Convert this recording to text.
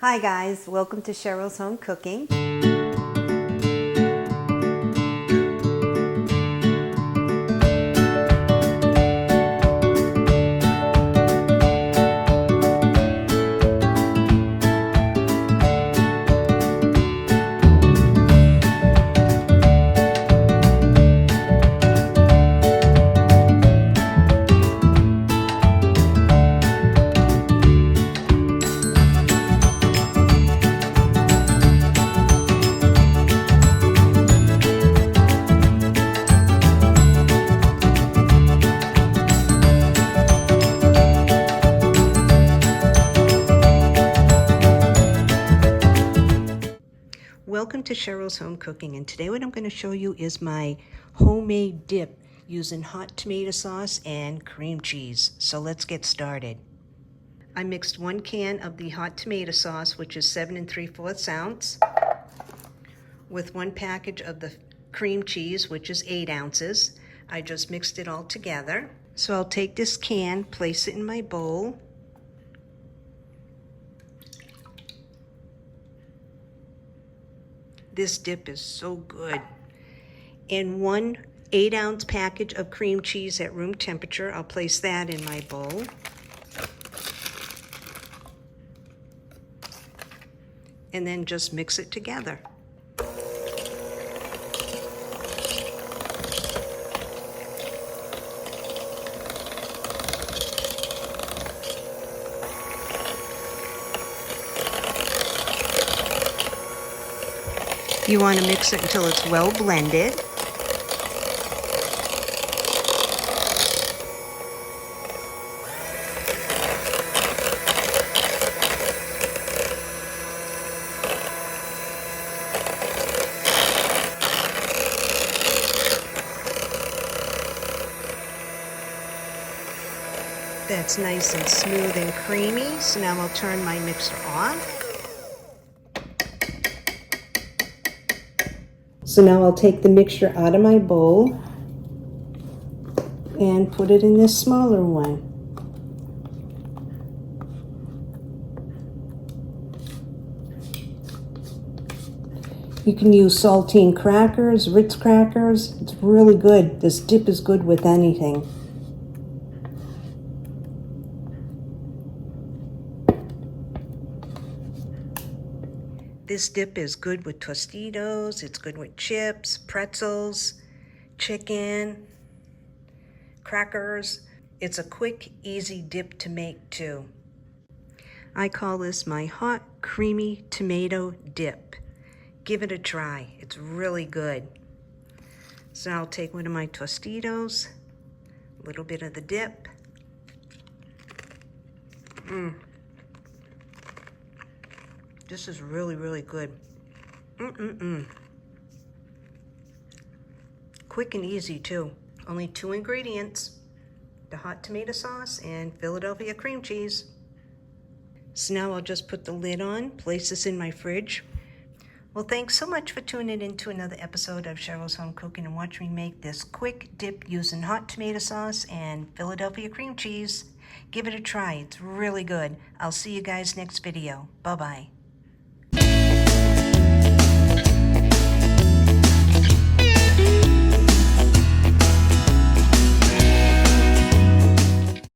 Hi guys, welcome to Cheryl's Home Cooking. Welcome to Cheryl's Home Cooking, and today what I'm going to show you is my homemade dip using hot tomato sauce and cream cheese. So let's get started. I mixed 1 can of the hot tomato sauce, which is 7 3/4 ounce, with 1 package of the cream cheese, which is 8 ounces. I just mixed it all together. So I'll take this can, place it in my bowl. This dip is so good. And 1 8-ounce package of cream cheese at room temperature. I'll place that in my bowl. And then just mix it together. You want to mix it until it's well blended. That's nice and smooth and creamy. So now I'll turn my mixer off. So now I'll take the mixture out of my bowl and put it in this smaller one. You can use saltine crackers, Ritz crackers. It's really good. This dip is good with anything. This dip is good with Tostitos, it's good with chips, pretzels, chicken, crackers. It's a quick, easy dip to make too. I call this my hot, creamy tomato dip. Give it a try, it's really good. So I'll take one of my Tostitos, a little bit of the dip. This is really, really good. Quick and easy too. Only 2 ingredients, the hot tomato sauce and Philadelphia cream cheese. So now I'll just put the lid on, place this in my fridge. Well, thanks so much for tuning in to another episode of Cheryl's Home Cooking and watch me make this quick dip using hot tomato sauce and Philadelphia cream cheese. Give it a try, it's really good. I'll see you guys next video. Bye-bye.